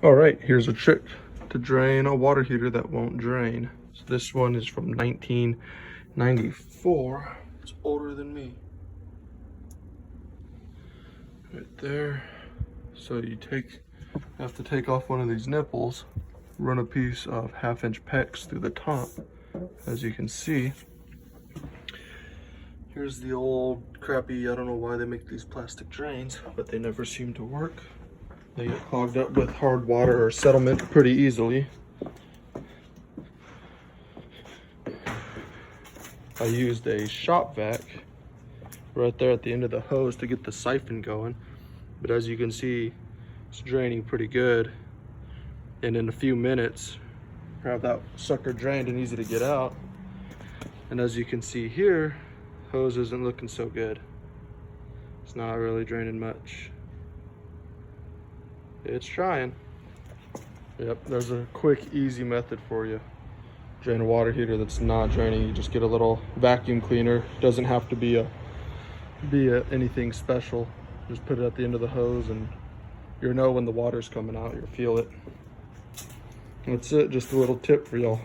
All right, here's a trick to drain a water heater that won't drain. So this one is from 1994. It's older than me. Right there. So you have to take off one of these nipples, run a piece of 1/2-inch PEX through the top, as you can see. Here's the old crappy, I don't know why they make these plastic drains, but they never seem to work. They get clogged up with hard water or settlement pretty easily. I used a shop vac right there at the end of the hose to get the siphon going. But as you can see, it's draining pretty good. And in a few minutes, have that sucker drained and easy to get out. And as you can see here, hose isn't looking so good. It's not really draining much. It's trying. Yep, there's a quick, easy method for you. Drain a water heater that's not draining. You just get a little vacuum cleaner. Doesn't have to be anything special. Just put it at the end of the hose and you'll know when the water's coming out. You'll feel it. That's it, just a little tip for y'all.